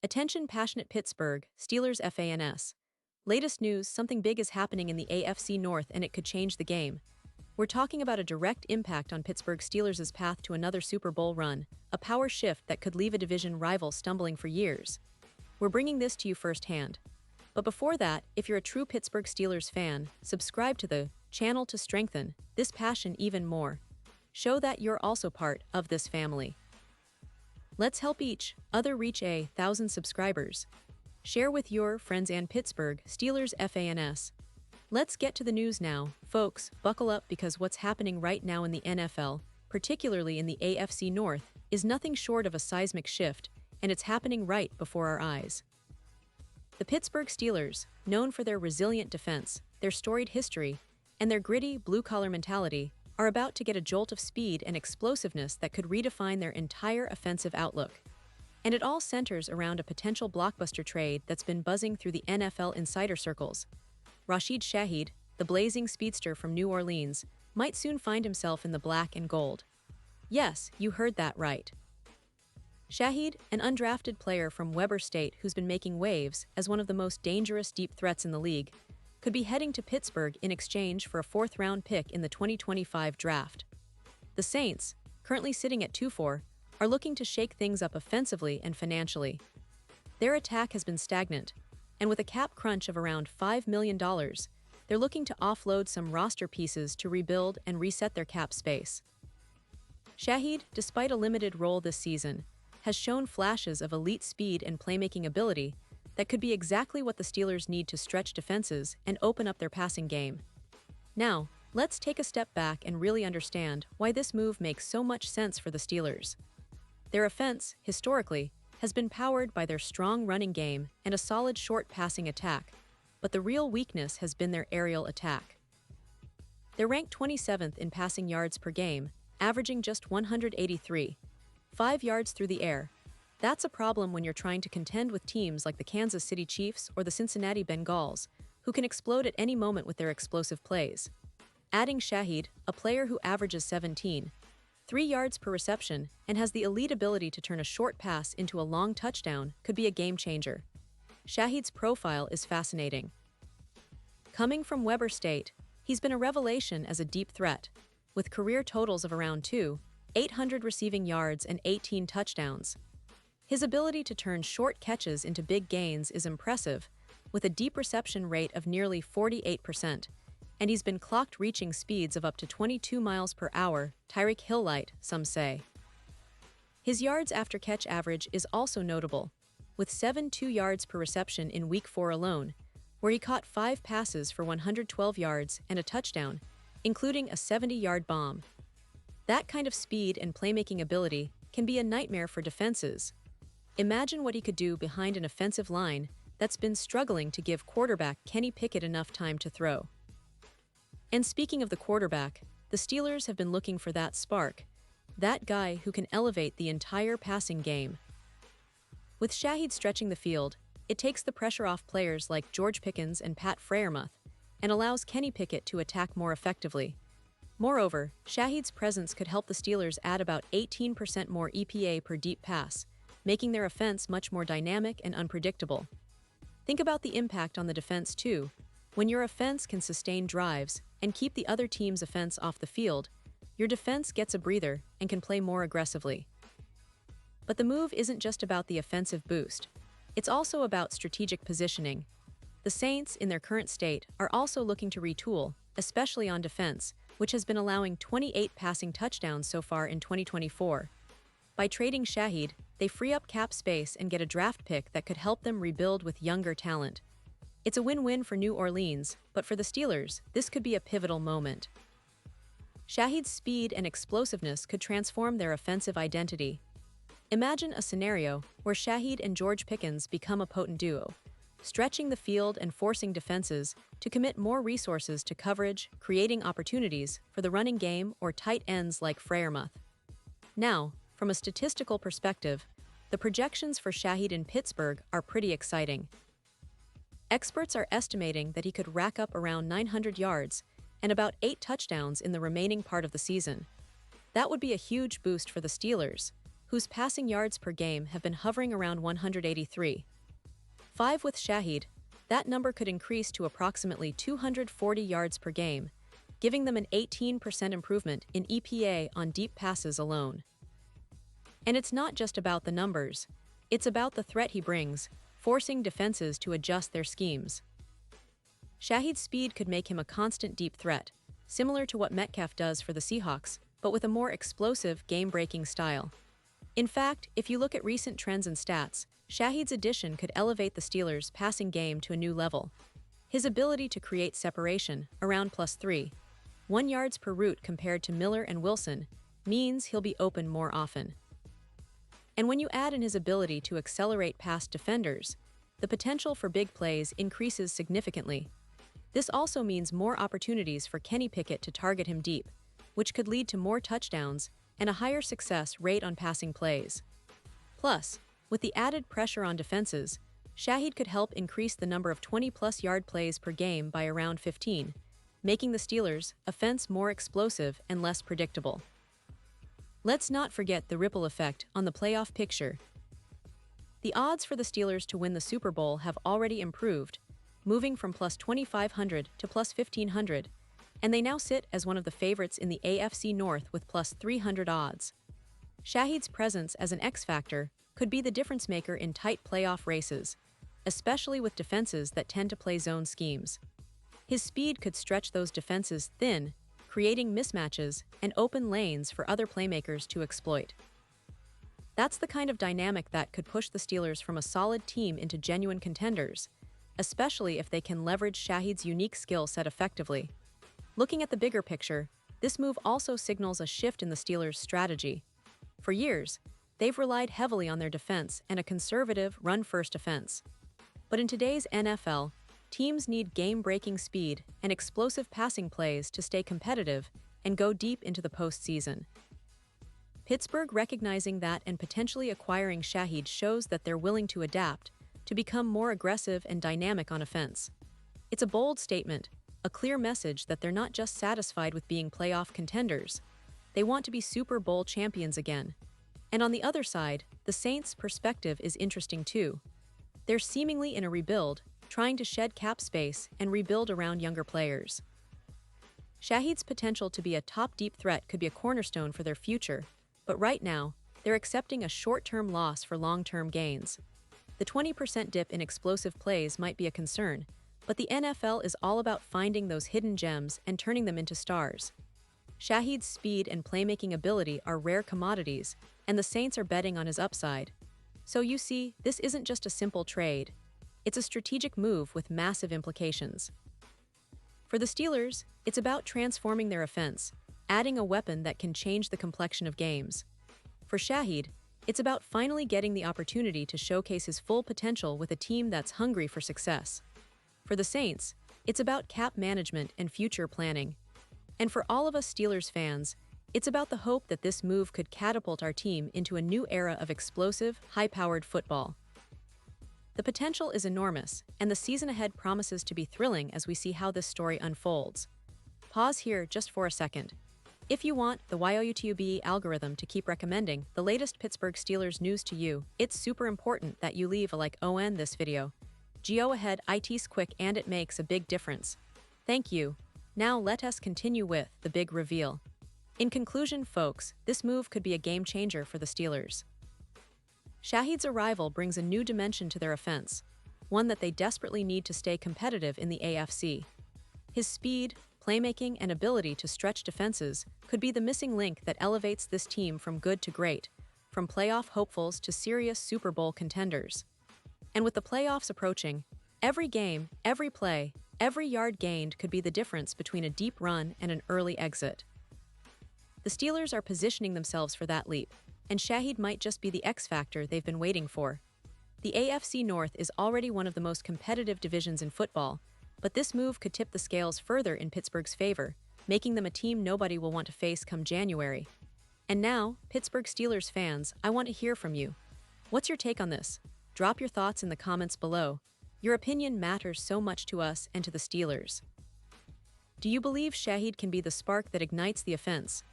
Attention passionate Pittsburgh Steelers fans. Latest news, something big is happening in the AFC North and it could change the game. We're talking about a direct impact on Pittsburgh Steelers' path to another Super Bowl run, a power shift that could leave a division rival stumbling for years. We're bringing this to you firsthand. But before that, if you're a true Pittsburgh Steelers fan, subscribe to the channel to strengthen this passion even more. Show that you're also part of this family. Let's help each other reach 1,000 subscribers. Share with your friends and Pittsburgh Steelers fans. Let's get to the news now, folks. Buckle up because what's happening right now in the NFL, particularly in the AFC North, is nothing short of a seismic shift, and it's happening right before our eyes. The Pittsburgh Steelers, known for their resilient defense, their storied history, and their gritty, blue-collar mentality, are about to get a jolt of speed and explosiveness that could redefine their entire offensive outlook. And it all centers around a potential blockbuster trade that's been buzzing through the NFL insider circles. Rashid Shaheed, the blazing speedster from New Orleans, might soon find himself in the black and gold. Yes, you heard that right. Shaheed, an undrafted player from Weber State who's been making waves as one of the most dangerous deep threats in the league, could be heading to Pittsburgh in exchange for a fourth-round pick in the 2025 draft. The Saints, currently sitting at 2-4, are looking to shake things up offensively and financially. Their attack has been stagnant, and with a cap crunch of around $5 million, they're looking to offload some roster pieces to rebuild and reset their cap space. Shaheed, despite a limited role this season, has shown flashes of elite speed and playmaking ability that could be exactly what the Steelers need to stretch defenses and open up their passing game. Now, let's take a step back and really understand why this move makes so much sense for the Steelers. Their offense, historically, has been powered by their strong running game and a solid short passing attack, but the real weakness has been their aerial attack. They're ranked 27th in passing yards per game, averaging just 183, 5 yards through the air. That's a problem when you're trying to contend with teams like the Kansas City Chiefs or the Cincinnati Bengals, who can explode at any moment with their explosive plays. Adding Shaheed, a player who averages 17, 3 yards per reception and has the elite ability to turn a short pass into a long touchdown, could be a game changer. Shaheed's profile is fascinating. Coming from Weber State, he's been a revelation as a deep threat, with career totals of around 800 receiving yards and 18 touchdowns. His ability to turn short catches into big gains is impressive, with a deep reception rate of nearly 48%, and he's been clocked reaching speeds of up to 22 miles per hour, Tyreek Hill-light, some say. His yards after catch average is also notable, with 2 yards per reception in Week 4 alone, where he caught 5 passes for 112 yards and a touchdown, including a 70-yard bomb. That kind of speed and playmaking ability can be a nightmare for defenses. Imagine what he could do behind an offensive line that's been struggling to give quarterback Kenny Pickett enough time to throw. And speaking of the quarterback, the Steelers have been looking for that spark, that guy who can elevate the entire passing game. With Shaheed stretching the field, it takes the pressure off players like George Pickens and Pat Freiermuth and allows Kenny Pickett to attack more effectively. Moreover, Shaheed's presence could help the Steelers add about 18% more EPA per deep pass, making their offense much more dynamic and unpredictable. Think about the impact on the defense too. When your offense can sustain drives and keep the other team's offense off the field, your defense gets a breather and can play more aggressively. But the move isn't just about the offensive boost. It's also about strategic positioning. The Saints, in their current state, are also looking to retool, especially on defense, which has been allowing 28 passing touchdowns so far in 2024. By trading Shaheed, they free up cap space and get a draft pick that could help them rebuild with younger talent. It's a win-win for New Orleans, but for the Steelers, this could be a pivotal moment. Shaheed's speed and explosiveness could transform their offensive identity. Imagine a scenario where Shaheed and George Pickens become a potent duo, stretching the field and forcing defenses to commit more resources to coverage, creating opportunities for the running game or tight ends like Freiermuth. Now, from a statistical perspective, the projections for Shaheed in Pittsburgh are pretty exciting. Experts are estimating that he could rack up around 900 yards and about 8 touchdowns in the remaining part of the season. That would be a huge boost for the Steelers, whose passing yards per game have been hovering around 183. 5 with Shahid, that number could increase to approximately 240 yards per game, giving them an 18% improvement in EPA on deep passes alone. And it's not just about the numbers, it's about the threat he brings, forcing defenses to adjust their schemes. Shahid's speed could make him a constant deep threat, similar to what Metcalf does for the Seahawks, but with a more explosive, game-breaking style. In fact, if you look at recent trends and stats, Shahid's addition could elevate the Steelers' passing game to a new level. His ability to create separation, around +3, 1 yards per route compared to Miller and Wilson, means he'll be open more often. And when you add in his ability to accelerate past defenders, the potential for big plays increases significantly. This also means more opportunities for Kenny Pickett to target him deep, which could lead to more touchdowns and a higher success rate on passing plays. Plus, with the added pressure on defenses, Shahid could help increase the number of 20-plus yard plays per game by around 15, making the Steelers' offense more explosive and less predictable. Let's not forget the ripple effect on the playoff picture. The odds for the Steelers to win the Super Bowl have already improved, moving from +2,500 to +1,500, and they now sit as one of the favorites in the AFC North with +300 odds. Shahid's presence as an X-factor could be the difference-maker in tight playoff races, especially with defenses that tend to play zone schemes. His speed could stretch those defenses thin, creating mismatches and open lanes for other playmakers to exploit. That's the kind of dynamic that could push the Steelers from a solid team into genuine contenders, especially if they can leverage Shahid's unique skill set effectively. Looking at the bigger picture, this move also signals a shift in the Steelers' strategy. For years, they've relied heavily on their defense and a conservative, run-first offense. But in today's NFL, teams need game-breaking speed and explosive passing plays to stay competitive and go deep into the postseason. Pittsburgh recognizing that and potentially acquiring Shahid shows that they're willing to adapt, to become more aggressive and dynamic on offense. It's a bold statement, a clear message that they're not just satisfied with being playoff contenders. They want to be Super Bowl champions again. And on the other side, the Saints' perspective is interesting too. They're seemingly in a rebuild, trying to shed cap space and rebuild around younger players. Shahid's potential to be a top deep threat could be a cornerstone for their future, but right now, they're accepting a short-term loss for long-term gains. The 20% dip in explosive plays might be a concern, but the NFL is all about finding those hidden gems and turning them into stars. Shahid's speed and playmaking ability are rare commodities, and the Saints are betting on his upside. So you see, this isn't just a simple trade. It's a strategic move with massive implications. For the Steelers, it's about transforming their offense, adding a weapon that can change the complexion of games. For Shahid, it's about finally getting the opportunity to showcase his full potential with a team that's hungry for success. For the Saints, it's about cap management and future planning. And for all of us Steelers fans, it's about the hope that this move could catapult our team into a new era of explosive, high-powered football. The potential is enormous, and the season ahead promises to be thrilling as we see how this story unfolds. Pause here just for a second. If you want the YOUTUBE algorithm to keep recommending the latest Pittsburgh Steelers news to you, it's super important that you leave a like on this video. Go ahead, it's quick and it makes a big difference. Thank you. Now let us continue with the big reveal. In conclusion, folks, this move could be a game changer for the Steelers. Shahid's arrival brings a new dimension to their offense, one that they desperately need to stay competitive in the AFC. His speed, playmaking, and ability to stretch defenses could be the missing link that elevates this team from good to great, from playoff hopefuls to serious Super Bowl contenders. And with the playoffs approaching, every game, every play, every yard gained could be the difference between a deep run and an early exit. The Steelers are positioning themselves for that leap, and Shahid might just be the X-factor they've been waiting for. The AFC North is already one of the most competitive divisions in football, but this move could tip the scales further in Pittsburgh's favor, making them a team nobody will want to face come January. And now, Pittsburgh Steelers fans, I want to hear from you. What's your take on this? Drop your thoughts in the comments below. Your opinion matters so much to us and to the Steelers. Do you believe Shahid can be the spark that ignites the offense?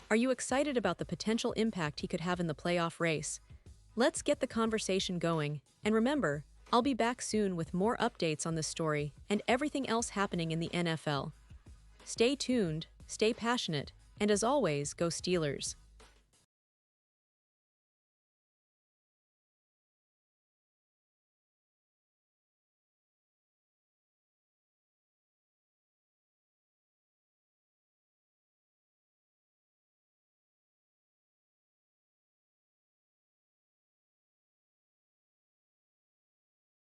Are you excited about the potential impact he could have in the playoff race? Let's get the conversation going, and remember, I'll be back soon with more updates on this story and everything else happening in the NFL. Stay tuned, stay passionate, and as always, go Steelers.